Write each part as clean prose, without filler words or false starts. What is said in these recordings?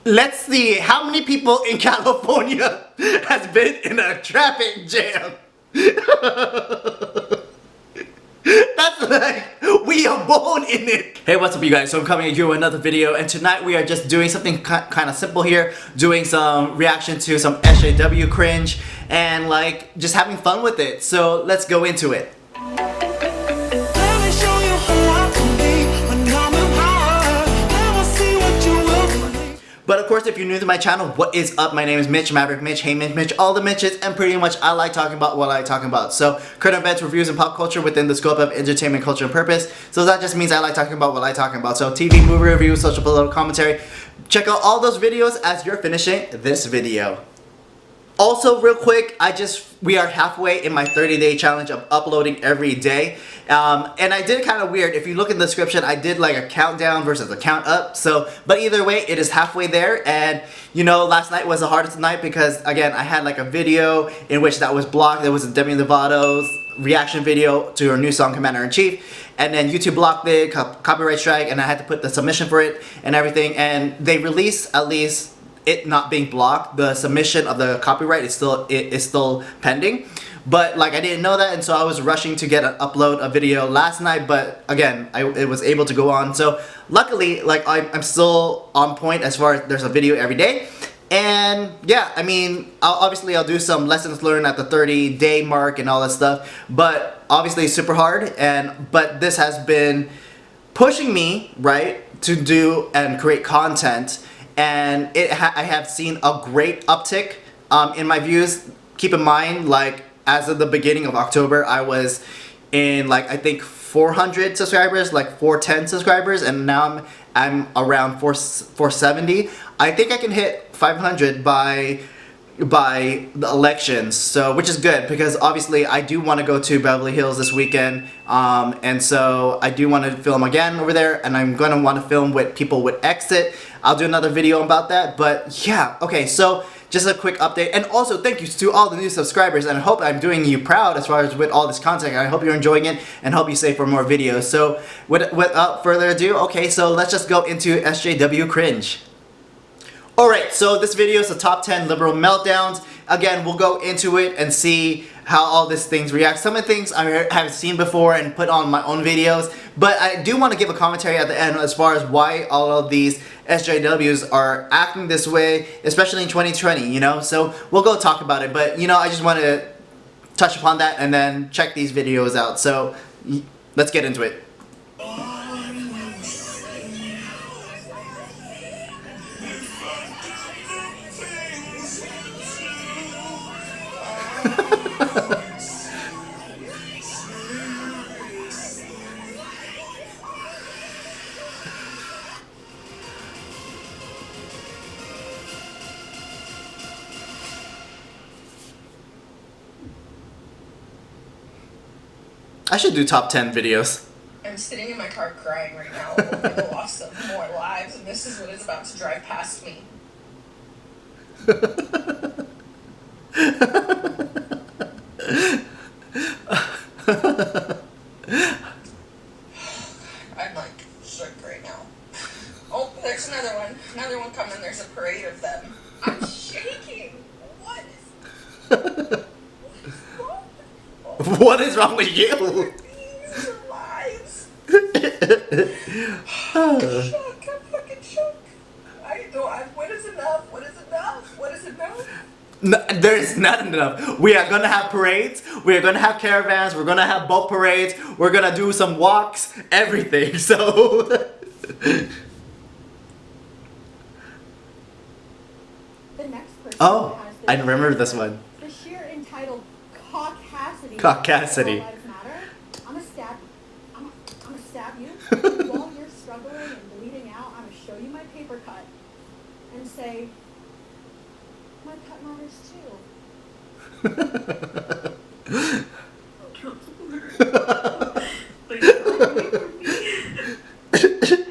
Let's see how many people in California has been in a traffic jam. That's like, we are born in it. Hey, what's up you guys? So I'm coming at you with another video, and tonight we are just doing something kind of simple here, doing some reaction to some SJW cringe, and like, just having fun with it. So let's go into it. But of course, if you're new to my channel, what is up? My name is Mitch, Maverick Mitch, Hey Mitch, all the Mitches, and pretty much I like talking about what I like talking about. So, current events, reviews, and pop culture within the scope of entertainment, culture, and purpose. So that just means I like talking about what I like talking about. So, TV, movie reviews, social, political commentary. Check out all those videos as you're finishing this video. Also, real quick, we are halfway in my 30-day challenge of uploading every day. And I did kind of weird. If you look in the description, I did like a countdown versus a count up. So, but either way, it is halfway there. And you know, last night was the hardest night because again, I had like a video in which that was blocked. There was a Demi Lovato's reaction video to her new song, Commander-in-Chief. And then YouTube blocked it, copyright strike, and I had to put the submission for it and everything. And they released at least it not being blocked. The submission of the copyright is still pending, but like I didn't know that, and so I was rushing to upload a video last night. But again, it was able to go on. So luckily, like I'm still on point as far as there's a video every day. And yeah, I mean, I'll do some lessons learned at the 30-day mark and all that stuff. But obviously, it's super hard. But this has been pushing me right to do and create content. And I have seen a great uptick in my views. Keep in mind, like, as of the beginning of October, I was in, like, I think 400 subscribers, like 410 subscribers, and now I'm around 470. I think I can hit 500 by the elections, so which is good because obviously I do want to go to Beverly Hills this weekend, and so I do want to film again over there, and I'm gonna want to film with people with exit. I'll do another video about that, but yeah, okay, so just a quick update. And also thank you to all the new subscribers, and I hope I'm doing you proud as far as with all this content. I hope you're enjoying it and hope you stay for more videos. So without further ado, okay, so let's just go into SJW cringe. Alright, so this video is the top 10 Liberal Meltdowns. Again, we'll go into it and see how all these things react. Some of the things I have seen before and put on my own videos, but I do want to give a commentary at the end as far as why all of these SJWs are acting this way, especially in 2020, you know? So we'll go talk about it, but you know, I just want to touch upon that and then check these videos out. So let's get into it. I should do top 10 videos. I'm sitting in my car crying right now over the loss of more lives, and this is what is about to drive past me. I'm like shook right now. Oh, there's another one coming. There's a parade of them. I'm shaking. What is what is wrong with you? These lives. I'm shook. I'm fucking shook. What is enough? What is enough? What is enough? No, there is not enough. We are gonna have parades. We are gonna have caravans. We're gonna have boat parades. We're gonna do some walks. Everything. So. The next person. Oh, I remember this one. The sheer entitled caucasity. Caucasity. Lives matter. I'm gonna stab you. I'm gonna stab you. While you're struggling and bleeding out, I'm gonna show you my paper cut and say, my cut matters too.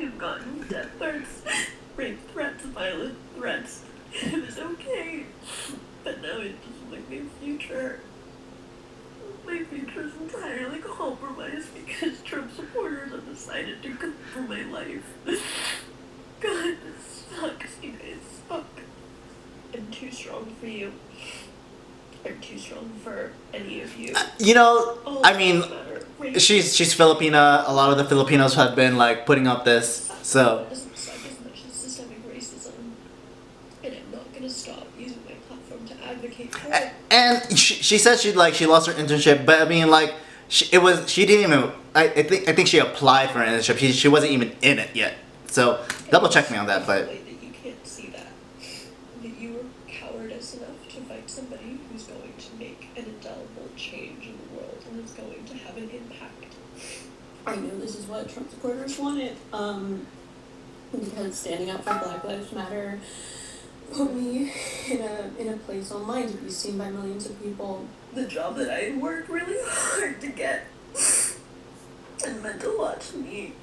I've gotten death threats, rape threats, violent threats. It was okay, but now it's just like my future. My future is entirely compromised because Trump supporters have decided to come for my life. God, this sucks, you guys. strong for you. Or too strong for any of you. You know, All I mean, lives matter. she's Filipina. A lot of the Filipinos have been like putting up this, so. It doesn't suck as much as systemic racism. And I'm not gonna stop using my platform to advocate for it. And she said she lost her internship, but I mean like she didn't even I think she applied for an internship. She wasn't even in it yet. So double check me on that, but. That you can't see that. That you were cowardice enough to fight somebody who's going to make an indelible change in the world and is going to have an impact. I know this is what Trump supporters wanted, because standing up for Black Lives Matter put me in a place online to be seen by millions of people. The job that I had worked really hard to get and meant a lot to me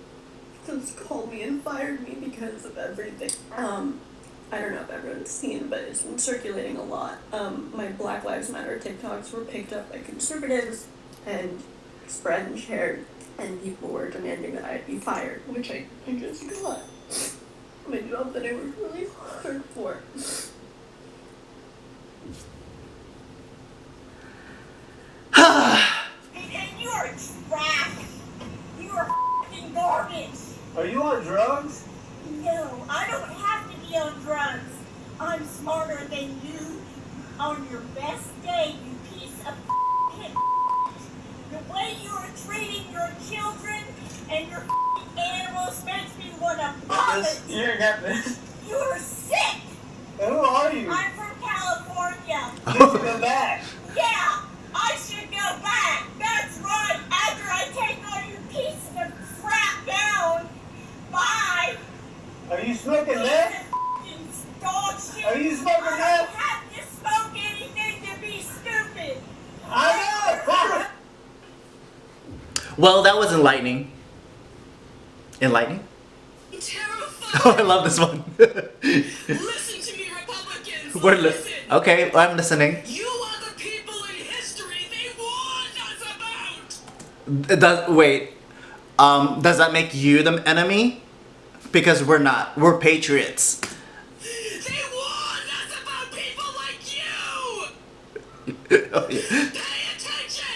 just called me and fired me because of everything. I don't know if everyone's seen, but it's been circulating a lot. My Black Lives Matter TikToks were picked up by conservatives and spread and shared, and people were demanding that I be fired, which I just got. My job that I worked really hard for. And you are trash. You are f***ing garbage. Are you on drugs? No, I don't have to be on drugs. I'm smarter than you. On your best day, you piece of shit. The way you are treating your children and your animals makes me want to vomit. You ain't got this. You are sick. Who are you? I'm from California. You need to go back. Yeah, I should go back. That's right. After I take all you pieces of crap down. Bye. Are you smoking meth? Dog shit. Are you smoking I meth? don't have to smoke anything to be stupid. I know. Well, that was enlightening. Enlightening? Terrified. Oh, I love this one. Listen to me, Republicans. Listen. Okay, I'm listening. You are the people in history they warned us about. Does that make you the enemy? Because we're not. We're patriots. They warned us about people like you. Oh, yeah. Pay attention.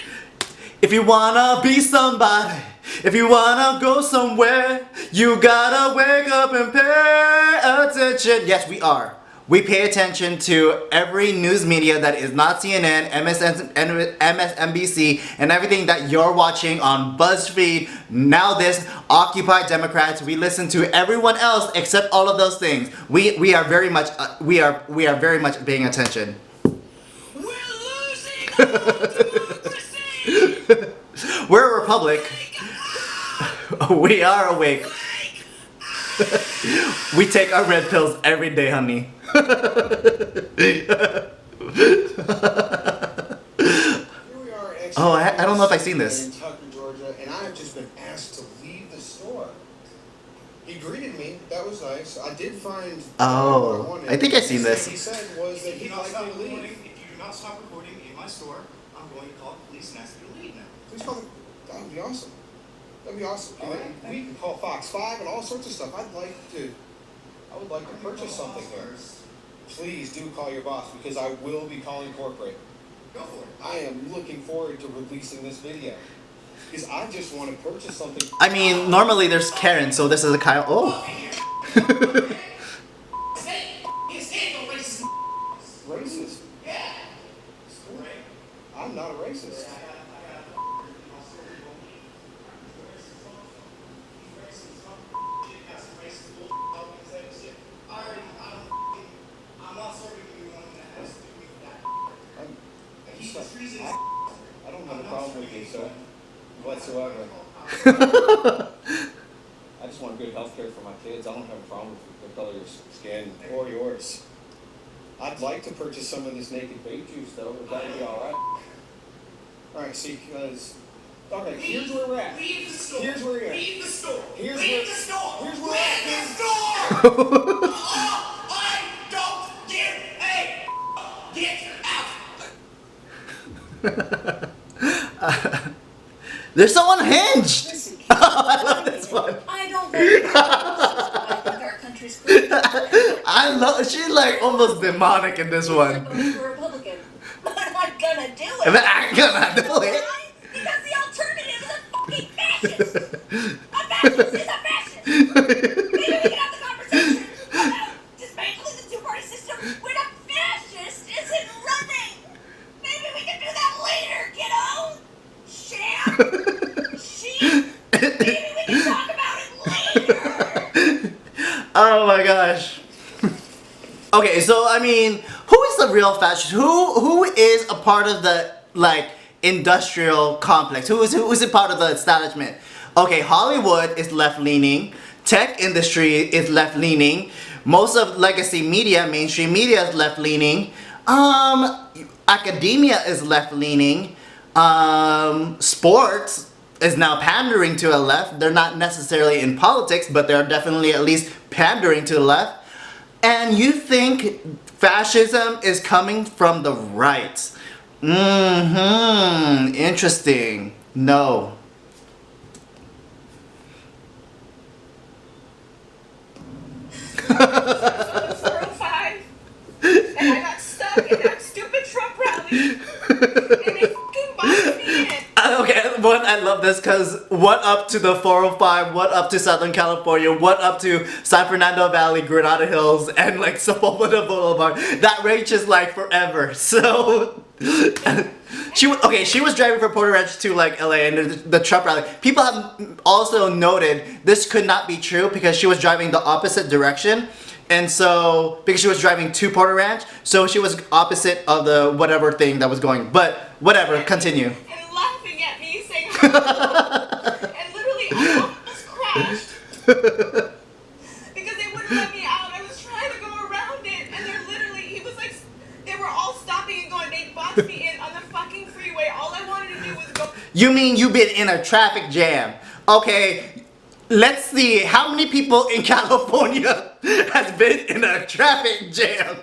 If you wanna be somebody, if you wanna go somewhere, you gotta wake up and pay attention. Yes, we are. We pay attention to every news media that is not CNN, MSNBC, and everything that you're watching on BuzzFeed, Now This, Occupy Democrats. We listen to everyone else except all of those things. We are very much very much paying attention. We're losing our democracy. We're a republic. We are awake. We take our red pills every day, honey. Here we are at Oh, I don't know if I've seen this. in Tucker, Georgia, and I have just been asked to leave the store. He greeted me. That was nice. I did find. Oh, what wanted. I think I've seen this. He said was that If he'd you do not like stop me to recording, leave. if you do not stop recording in my store, I'm going to call the police and ask you to leave now. Please call. That would be awesome. That'd be awesome. All right. We can call Fox 5 and all sorts of stuff. I would like to purchase something here. Please do call your boss because I will be calling corporate. Go for it. I am looking forward to releasing this video because I just want to purchase something. I mean, normally there's Karen, so this is a Kyle. Oh. Racist? Yeah. I'm not a racist. I'm not serving anyone that has to do with that. I don't have a problem with you, sir, whatsoever. I just want good health care for my kids. I don't have a problem with the color of your skin or yours. I'd like to purchase some of this naked babe juice, though. Would that be all right? All right, see, because... Okay, here's where we're at. Leave the store. Here's where we're at. Leave the store. Here's Leave where- the store. here's where Leave we're the at. store. I don't give a get out. They're so unhinged. Listen, I love this one. I don't like I think our country's great. I love. She's like almost demonic in this one. Vote for Republican. But I'm not gonna do it. But I'm gonna do it. Why? Because the alternative is a fucking fascist. A fascist is a fascist. Maybe we can have the conversation about dismantling the two-party system when a fascist isn't running. Maybe we can do that later, kiddo. Sham. Sheep. Maybe we can talk about it later. Oh my gosh. Okay, so I mean, who is the real fascist? Who is a part of the like industrial complex? Who is a part of the establishment? Okay, Hollywood is left leaning. Tech industry is left leaning. Most of legacy media, mainstream media is left leaning. Academia is left leaning. Sports is now pandering to the left. They're not necessarily in politics, but they're definitely at least pandering to the left. And you think fascism is coming from the right? Interesting. No. On 405, and I got stuck in that stupid Trump rally, and they fucking boxed me in. Okay, one, I love this because what up to the 405, what up to Southern California, what up to San Fernando Valley, Granada Hills, and like Sepulveda Boulevard. That ranges like forever. So she was driving from Porter Ranch to like LA and the Trump rally. People have also noted this could not be true because she was driving the opposite direction. And so, because she was driving to Porter Ranch, so she was opposite of the whatever thing that was going. But whatever, continue. And laughing at me, saying, and literally I almost crashed because they wouldn't let me out. I was trying to go around it, and they were all stopping and going. They boxed me in on the fucking freeway. All I wanted to do was go. You mean you've been in a traffic jam? Okay. Let's see how many people in California has been in a traffic jam.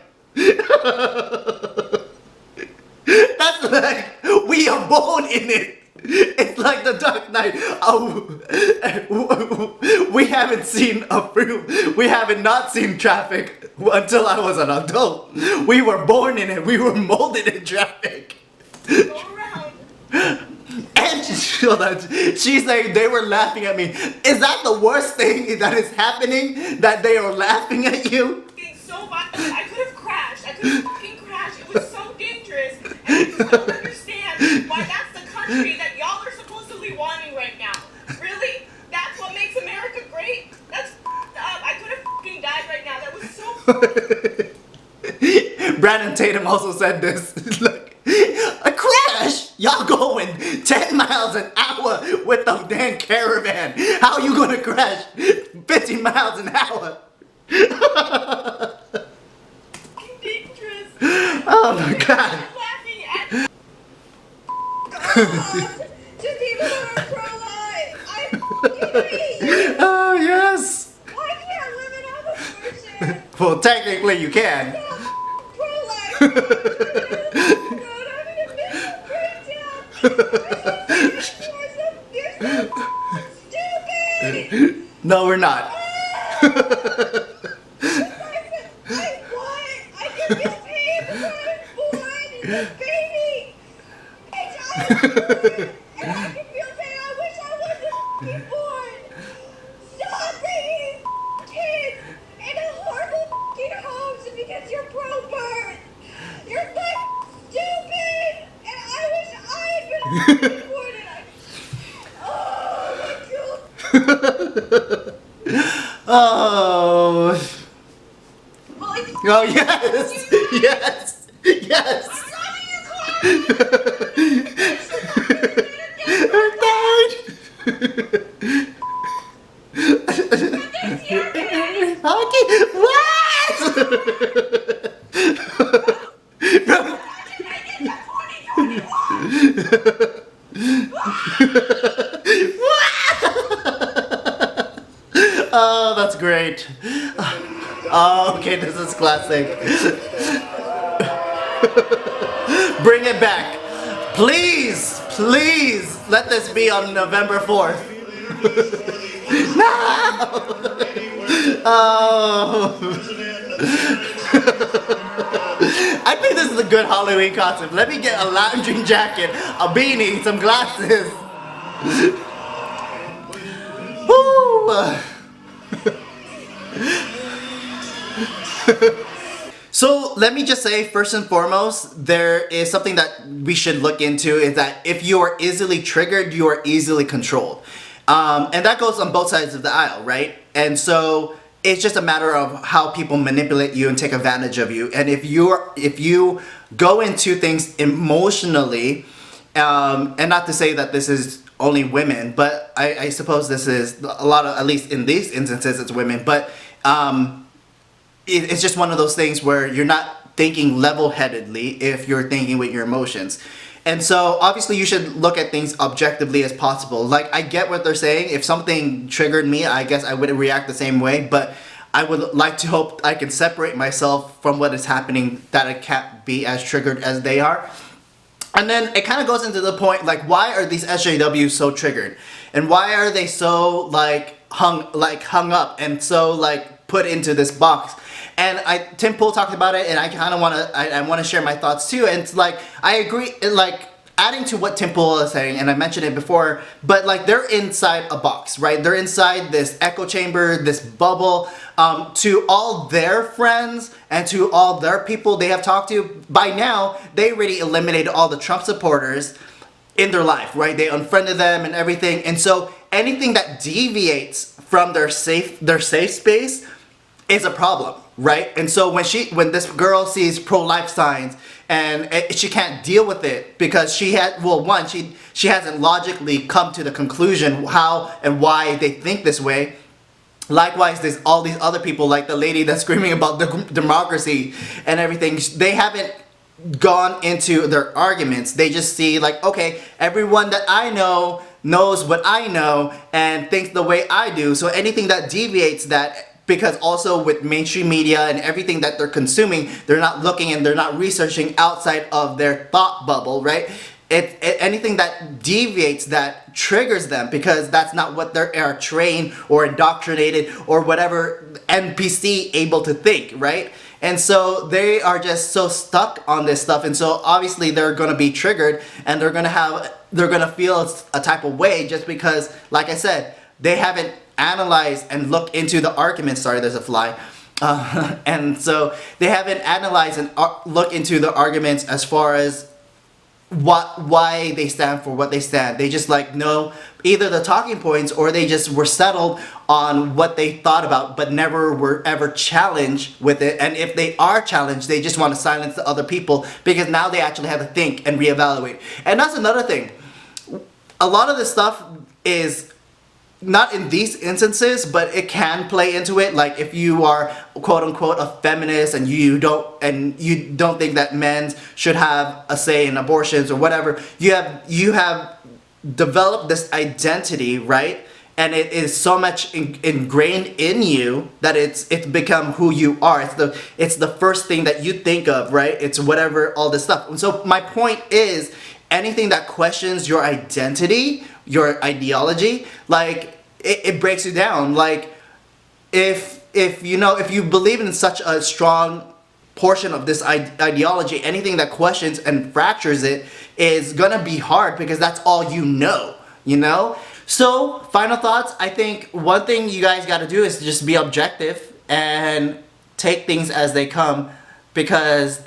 That's like, we are born in it. It's like the Dark Knight. We haven't not seen traffic until I was an adult. We were born in it. We were molded in traffic. Go around. And she's like, they were laughing at me. Is that the worst thing that is happening? That they are laughing at you? Being so violent, I could have crashed. I could have fucking crashed. It was so dangerous. And I just don't understand why that's the country that y'all are supposedly wanting right now. Really? That's what makes America great? That's up. I could have fucking died right now. That was so Brandon Tatum also said this. Look, a crash? Y'all going 10 miles an hour with the damn caravan. How are you gonna crash 50 miles an hour? dangerous. Oh my god. Laughing at to people who are pro-life. I fucking hate you. Oh yes. Why can't I live in abortion? Well, technically you can. Pro-life. No, we're not. I can get paid for blood in the baby. And I can feel pain. I wish I wasn't born. Stop bringing kids into horrible homes because you're pro-birth. You're stupid. And I wish I had been born. Oh. Oh yes. Yes. Yes. Oh, that's great. Oh, okay, this is classic. Bring it back. Please, please, let this be on November 4th. No! Oh. I think this is a good Halloween costume. Let me get a lounging jacket, a beanie, some glasses. Woo! So let me just say, first and foremost, there is something that we should look into, is that if you are easily triggered, you are easily controlled. And that goes on both sides of the aisle, right? And so it's just a matter of how people manipulate you and take advantage of you. And if you go into things emotionally, and not to say that this is only women, but I suppose this is a lot of, at least in these instances, it's women, but it's just one of those things where you're not thinking level-headedly if you're thinking with your emotions. And so obviously you should look at things objectively as possible. Like, I get what they're saying. If something triggered me, I guess I wouldn't react the same way, but I would like to hope I can separate myself from what is happening, that I can't be as triggered as they are. And then it kind of goes into the point, like, why are these SJWs so triggered? And why are they so hung up and so put into this box? And Tim Pool talked about it, and I kind of want to share my thoughts too. And it's like, I agree, adding to what Tim Pool is saying, and I mentioned it before, but they're inside a box, right? They're inside this echo chamber, this bubble. To all their friends and to all their people they have talked to, by now, they already eliminated all the Trump supporters in their life, right? They unfriended them and everything. And so anything that deviates from their safe space is a problem, right? And so when this girl sees pro-life signs and she can't deal with it because she hasn't logically come to the conclusion how and why they think this way. Likewise, there's all these other people, like the lady that's screaming about democracy and everything. They haven't gone into their arguments. They just see okay, everyone that I know knows what I know and thinks the way I do. So anything that deviates that, because also with mainstream media and everything that they're consuming, they're not looking and they're not researching outside of their thought bubble, right? Anything that deviates, that triggers them, because that's not what they are trained or indoctrinated or whatever NPC able to think, right? And so they are just so stuck on this stuff, and so obviously they're gonna be triggered and they're gonna feel a type of way just because, like I said, they haven't analyzed and looked into the arguments. Sorry, there's a fly. And so they haven't analyzed and looked into the arguments as far as why they stand for what they stand. They just know either the talking points, or they just were settled on what they thought about but never were ever challenged with it. And if they are challenged, they just want to silence the other people because now they actually have to think and reevaluate. And that's another thing. A lot of this stuff is not in these instances, but it can play into it. Like if you are quote unquote a feminist and you don't think that men should have a say in abortions or whatever, you have developed this identity, right? And it is so much ingrained in you that it's become who you are. It's the first thing that you think of, right? It's whatever, all this stuff. And so my point is, anything that questions your identity, your ideology, it breaks you down. Like if you believe in such a strong portion of this ideology, anything that questions and fractures it is gonna be hard because that's all you know. So final thoughts, I think one thing you guys gotta do is just be objective and take things as they come, because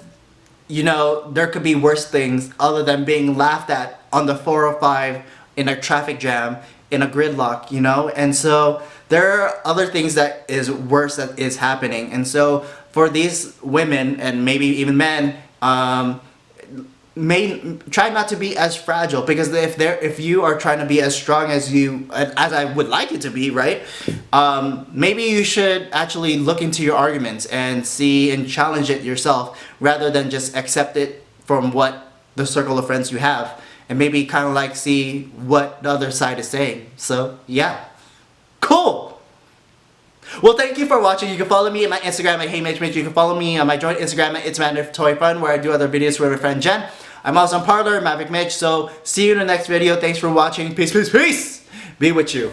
there could be worse things other than being laughed at on the 405 in a traffic jam, in a gridlock, and so there are other things that is worse that is happening. And so for these women and maybe even men, try not to be as fragile, because if you are trying to be as strong as I would like it to be, right? Maybe you should actually look into your arguments and see and challenge it yourself, rather than just accept it from what the circle of friends you have, and maybe kind of see what the other side is saying. So yeah, cool. Well, thank you for watching. You can follow me on my Instagram at HeyMitch. You can follow me on my joint Instagram at It's Toy Fun, where I do other videos with my friend Jen. I'm also on Parler, Mitch. So see you in the next video. Thanks for watching. Peace, peace, peace. Be with you.